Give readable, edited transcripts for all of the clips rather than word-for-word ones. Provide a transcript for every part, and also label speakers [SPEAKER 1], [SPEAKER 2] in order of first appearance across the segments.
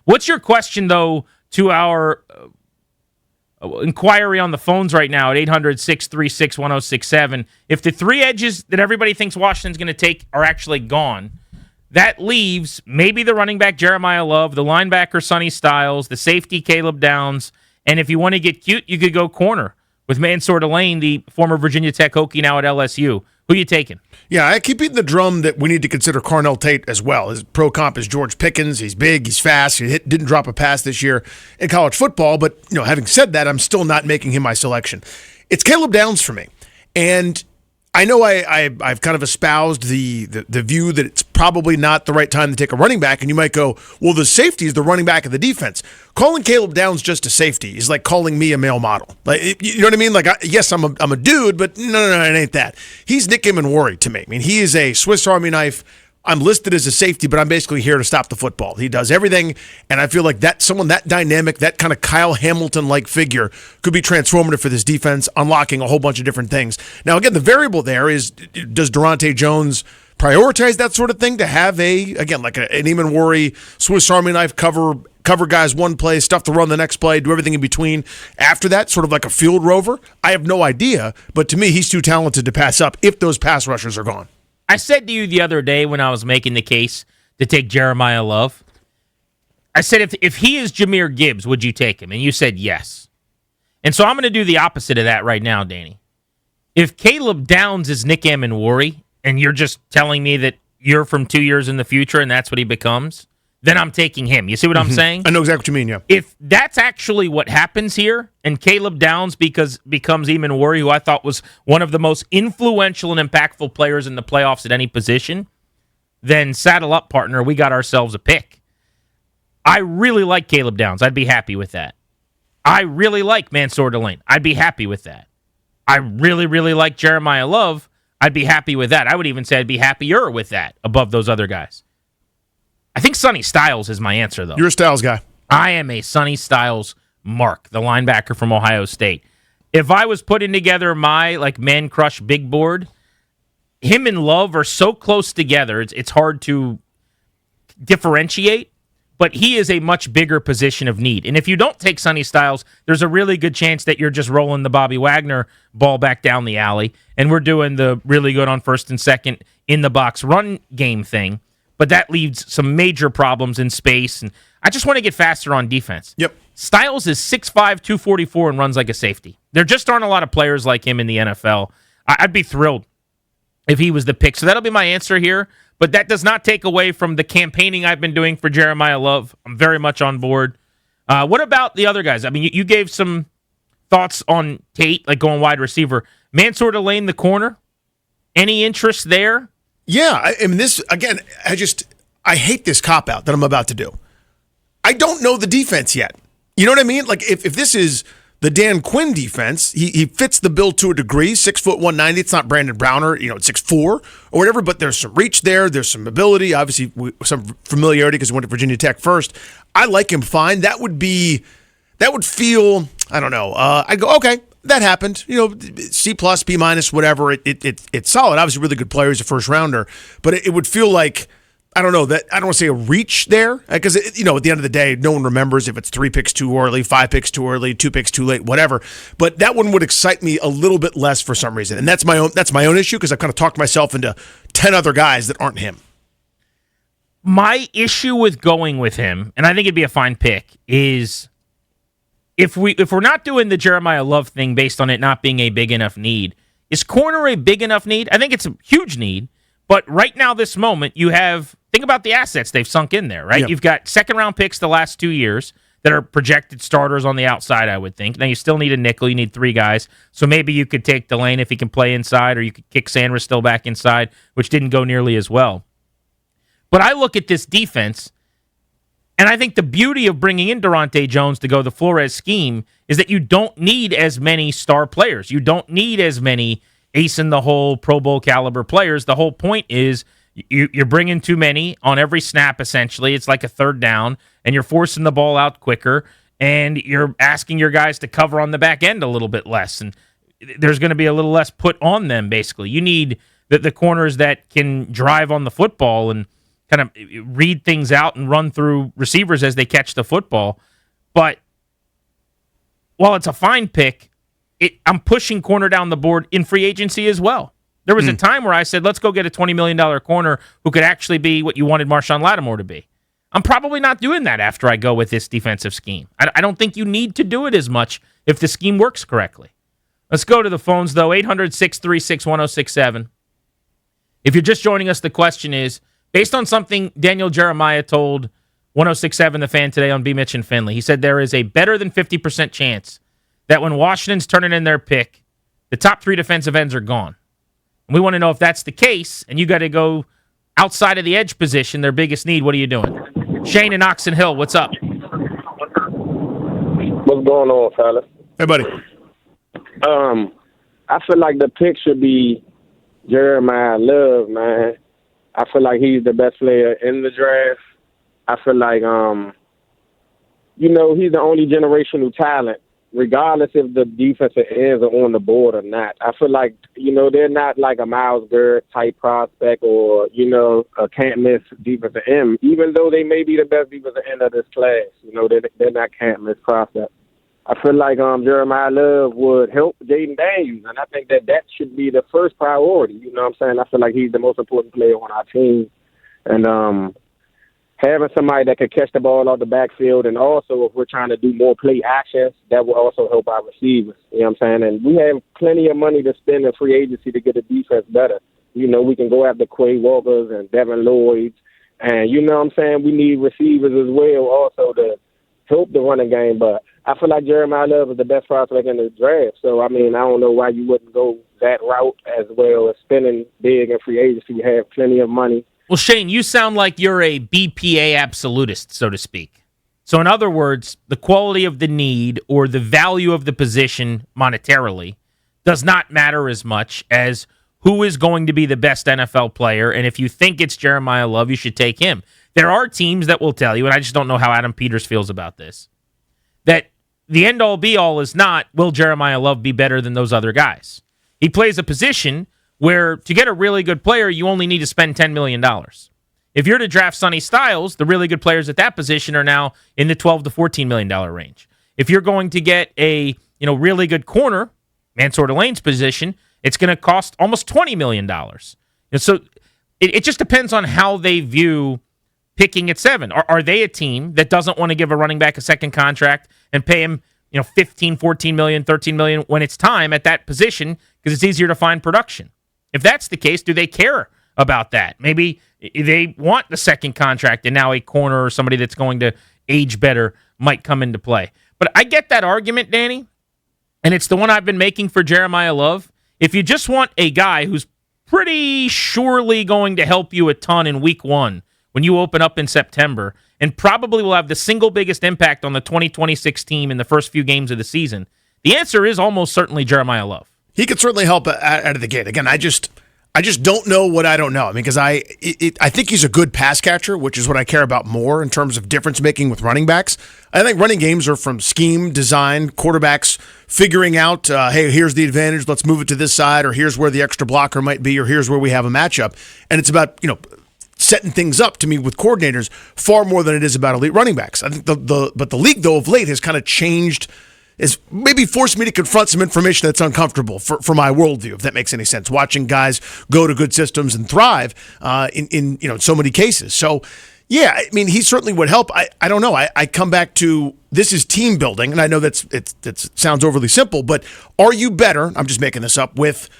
[SPEAKER 1] What's your question, though, to our inquiry on the phones right now at 800-636-1067? If the three edges that everybody thinks Washington's going to take are actually gone, that leaves maybe the running back Jeremiah Love, the linebacker Sonny Styles, the safety Caleb Downs, and if you want to get cute, you could go corner with Mansour Delane, the former Virginia Tech Hokie now at LSU. Who you taking?
[SPEAKER 2] Yeah, I keep beating the drum that we need to consider Carnell Tate as well. His pro comp is George Pickens. He's big, he's fast. He didn't drop a pass this year in college football, but having said that, I'm still not making him my selection. It's Caleb Downs for me. And I know I've kind of espoused the view that it's probably not the right time to take a running back, and you might go, well, the safety is the running back of the defense. Calling Caleb Downs just a safety is like calling me a male model. Like, you know what I mean? Like, yes, I'm a dude, but no, it ain't that. He's Nick Emmanwori to me. I mean, he is a Swiss Army knife. I'm listed as a safety, but I'm basically here to stop the football. He does everything, and I feel like someone that dynamic, that kind of Kyle Hamilton-like figure could be transformative for this defense, unlocking a whole bunch of different things. Now, again, the variable there is, does Durante Jones prioritize that sort of thing to have an Emmanwori, Swiss Army knife cover guys one play, stuff to run the next play, do everything in between after that, sort of like a field rover? I have no idea, but to me, he's too talented to pass up if those pass rushers are gone.
[SPEAKER 1] I said to you the other day when I was making the case to take Jeremiah Love, I said, if he is Jahmyr Gibbs, would you take him? And you said yes. And so I'm going to do the opposite of that right now, Danny. If Caleb Downs is Nick Emmanwori, and you're just telling me that you're from 2 years in the future and that's what he becomes, then I'm taking him. You see what I'm saying?
[SPEAKER 2] I know exactly what you mean, yeah.
[SPEAKER 1] If that's actually what happens here, and Caleb Downs becomes Emmanwori, who I thought was one of the most influential and impactful players in the playoffs at any position, then saddle up, partner. We got ourselves a pick. I really like Caleb Downs. I'd be happy with that. I really like Mansour Delane. I'd be happy with that. I really, really like Jeremiah Love. I'd be happy with that. I would even say I'd be happier with that above those other guys. I think Sonny Styles is my answer, though.
[SPEAKER 2] You're a Styles guy.
[SPEAKER 1] I am a Sonny Styles mark, the linebacker from Ohio State. If I was putting together my man crush big board, him and Love are so close together, it's hard to differentiate, but he is a much bigger position of need. And if you don't take Sonny Styles, there's a really good chance that you're just rolling the Bobby Wagner ball back down the alley, and we're doing the really good on first and second in the box run game thing. But that leaves some major problems in space, and I just want to get faster on defense.
[SPEAKER 2] Yep.
[SPEAKER 1] Styles is 6'5", 244, and runs like a safety. There just aren't a lot of players like him in the NFL. I'd be thrilled if he was the pick. So that'll be my answer here, but that does not take away from the campaigning I've been doing for Jeremiah Love. I'm very much on board. What about the other guys? I mean, you gave some thoughts on Tate, like going wide receiver. Mansour Delane, the corner. Any interest there?
[SPEAKER 2] Yeah, I mean, this, again, I hate this cop-out that I'm about to do. I don't know the defense yet. You know what I mean? Like, if this is the Dan Quinn defense, he fits the bill to a degree, 6 foot 190. It's not Brandon Browner, it's 6'4", or whatever, but there's some reach there. There's some ability, obviously some familiarity because he went to Virginia Tech first. I like him fine. That would feel, I don't know. I go, okay, that happened. C+, B-, whatever. It's solid. Obviously, really good player. He's a first rounder, but it would feel like, I don't know, that I don't want to say a reach there, because at the end of the day, no one remembers if it's 3 picks too early, 5 picks too early, 2 picks too late, whatever. But that one would excite me a little bit less for some reason, and that's my own issue because I've kind of talked myself into 10 other guys that aren't him.
[SPEAKER 1] My issue with going with him, and I think it'd be a fine pick, is if we're not doing the Jeremiah Love thing based on it not being a big enough need, is corner a big enough need? I think it's a huge need, but right now, this moment, think about the assets they've sunk in there, right?
[SPEAKER 2] Yep.
[SPEAKER 1] You've got second-round picks the last 2 years that are projected starters on the outside, I would think. Now, you still need a nickel. You need 3 guys. So maybe you could take Delane if he can play inside, or you could kick Sanders still back inside, which didn't go nearly as well. But I look at this defense, and I think the beauty of bringing in Durante Jones to go the Flores scheme is that you don't need as many star players. You don't need as many ace-in-the-hole Pro Bowl caliber players. The whole point is you're bringing too many on every snap, essentially. It's like a third down, and you're forcing the ball out quicker, and you're asking your guys to cover on the back end a little bit less, and there's going to be a little less put on them, basically. You need the corners that can drive on the football, and kind of read things out and run through receivers as they catch the football. But while it's a fine pick, I'm pushing corner down the board in free agency as well. There was a time where I said, let's go get a $20 million corner who could actually be what you wanted Marshawn Lattimore to be. I'm probably not doing that after I go with this defensive scheme. I don't think you need to do it as much if the scheme works correctly. Let's go to the phones, though. 800-636-1067. If you're just joining us, the question is, based on something Daniel Jeremiah told 1067 The Fan today on B. Mitch and Finley, he said there is a better than 50% chance that when Washington's turning in their pick, the top 3 defensive ends are gone. And we want to know if that's the case, and you got to go outside of the edge position, their biggest need. What are you doing? Shane in Oxon Hill, what's up?
[SPEAKER 3] What's going on, fellas?
[SPEAKER 2] Hey, buddy.
[SPEAKER 3] I feel like the pick should be Jeremiah Love, man. I feel like he's the best player in the draft. I feel like, he's the only generational talent, regardless if the defensive ends are on the board or not. I feel like, they're not like a Myles Garrett type prospect or, a can't-miss defensive end, even though they may be the best defensive end of this class. They're not can't-miss prospects. I feel like Jeremiah Love would help Jaden Daniels, and I think that should be the first priority. You know what I'm saying? I feel like he's the most important player on our team. And having somebody that can catch the ball out the backfield, and also if we're trying to do more play actions, that will also help our receivers. You know what I'm saying? And we have plenty of money to spend in free agency to get the defense better. We can go after Quay Walkers and Devin Lloyds. And you know what I'm saying? We need receivers as well also to help the running game. But I feel like Jeremiah Love is the best prospect in the draft. So, I don't know why you wouldn't go that route as well as spending big in free agency. You have plenty of money.
[SPEAKER 1] Well, Shane, you sound like you're a BPA absolutist, so to speak. So, in other words, the quality of the need or the value of the position monetarily does not matter as much as who is going to be the best NFL player. And if you think it's Jeremiah Love, you should take him. There are teams that will tell you, and I just don't know how Adam Peters feels about this, that the end-all be-all is not, will Jeremiah Love be better than those other guys? He plays a position where to get a really good player, you only need to spend $10 million. If you're to draft Sonny Styles, the really good players at that position are now in the $12 to $14 million range. If you're going to get a really good corner, Mansour Lane's position, it's going to cost almost $20 million. And so it just depends on how they view picking at 7. Are they a team that doesn't want to give a running back a second contract and pay him 15, 14 million, 13 million when it's time at that position because it's easier to find production? If that's the case, do they care about that? Maybe they want the second contract and now a corner or somebody that's going to age better might come into play. But I get that argument, Danny, and it's the one I've been making for Jeremiah Love. If you just want a guy who's pretty surely going to help you a ton in week 1 when you open up in September and probably will have the single biggest impact on the 2026 team in the first few games of the season, the answer is almost certainly Jeremiah Love.
[SPEAKER 2] He could certainly help out of the gate. Again, I just don't know what I don't know. Because I think he's a good pass catcher, which is what I care about more in terms of difference making with running backs. I think running games are from scheme, design, quarterbacks figuring out, hey, here's the advantage, let's move it to this side, or here's where the extra blocker might be, or here's where we have a matchup. And it's about, setting things up to me with coordinators far more than it is about elite running backs. I think but the league, though, of late has kind of changed, is maybe forced me to confront some information that's uncomfortable for my worldview, if that makes any sense. Watching guys go to good systems and thrive in so many cases. So, yeah, he certainly would help. I don't know. I come back to this is team building, and I know that sounds overly simple, but are you better? I'm just making this up with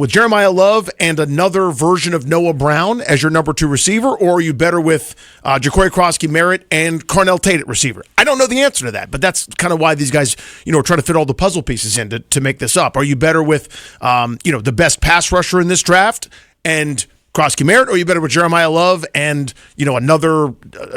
[SPEAKER 2] Jeremiah Love and another version of Noah Brown as your number 2 receiver, or are you better with Ja'Cory Crosky-Merritt and Carnell Tate at receiver? I don't know the answer to that, but that's kind of why these guys, are trying to fit all the puzzle pieces in to make this up. Are you better with, the best pass rusher in this draft and Crosky-Merritt, or are you better with Jeremiah Love and, another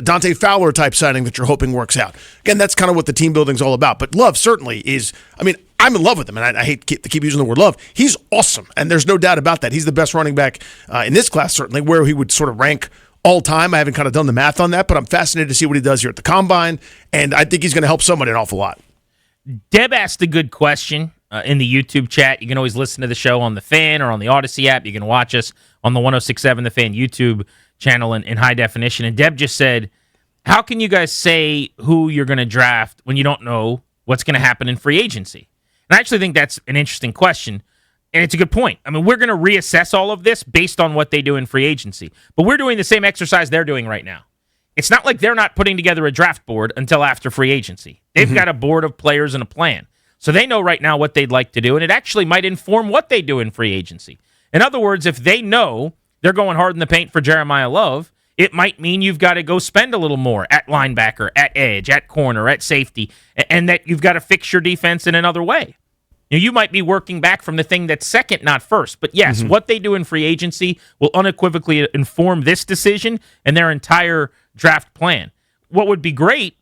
[SPEAKER 2] Dante Fowler type signing that you're hoping works out? Again, that's kind of what the team building's all about. But Love certainly is, I'm in love with him, and I hate to keep using the word love. He's awesome, and there's no doubt about that. He's the best running back in this class, certainly, where he would sort of rank all time. I haven't kind of done the math on that, but I'm fascinated to see what he does here at the Combine, and I think he's going to help somebody an awful lot.
[SPEAKER 1] Deb asked a good question in the YouTube chat. You can always listen to the show on The Fan or on the Odyssey app. You can watch us on the 1067 The Fan YouTube channel in high definition. And Deb just said, how can you guys say who you're going to draft when you don't know what's going to happen in free agency? And I actually think that's an interesting question. And it's a good point. I mean, we're going to reassess all of this based on what they do in free agency. But we're doing the same exercise they're doing right now. It's not like they're not putting together a draft board until after free agency. They've got a board of players and a plan. So they know right now what they'd like to do, and it actually might inform what they do in free agency. In other words, if they know they're going hard in the paint for Jeremiah Love, it might mean you've got to go spend a little more at linebacker, at edge, at corner, at safety, and that you've got to fix your defense in another way. You might be working back from the thing that's second, not first. But yes, what they do in free agency will unequivocally inform this decision and their entire draft plan. What would be great,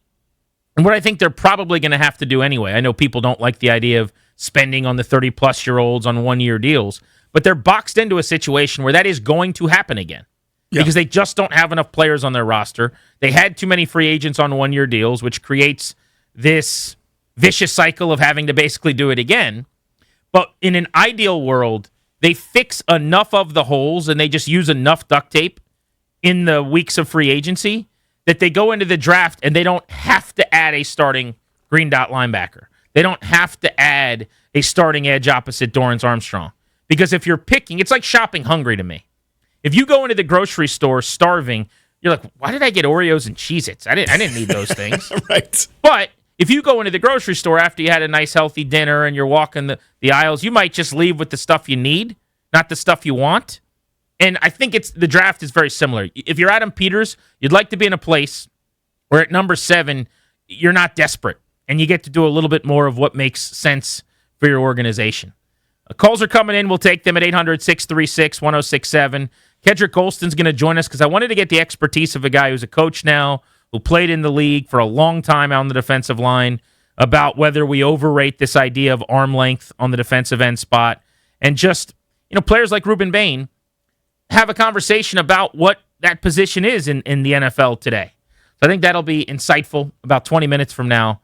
[SPEAKER 1] and what I think they're probably going to have to do anyway, I know people don't like the idea of spending on the 30-plus-year-olds on one-year deals, but they're boxed into a situation where that is going to happen again. Yeah. Because they just don't have enough players on their roster. They had too many free agents on one-year deals, which creates this vicious cycle of having to basically do it again. But in an ideal world, they fix enough of the holes and they just use enough duct tape in the weeks of free agency that they go into the draft and they don't have to add a starting green dot linebacker. They don't have to add a starting edge opposite Dorrance Armstrong. Because if you're picking, it's like shopping hungry to me. If you go into the grocery store starving, you're like, why did I get Oreos and Cheez-Its? I didn't need those things.
[SPEAKER 2] Right.
[SPEAKER 1] But if you go into the grocery store after you had a nice, healthy dinner and you're walking the aisles, you might just leave with the stuff you need, not the stuff you want. And I think the draft is very similar. If you're Adam Peters, you'd like to be in a place where at number 7, you're not desperate, and you get to do a little bit more of what makes sense for your organization. Calls are coming in. We'll take them at 800-636-1067. Kedrick Golston's going to join us because I wanted to get the expertise of a guy who's a coach now, who played in the league for a long time on the defensive line, about whether we overrate this idea of arm length on the defensive end spot. And just, players like Ruben Bain have a conversation about what that position is in the NFL today. So I think that'll be insightful about 20 minutes from now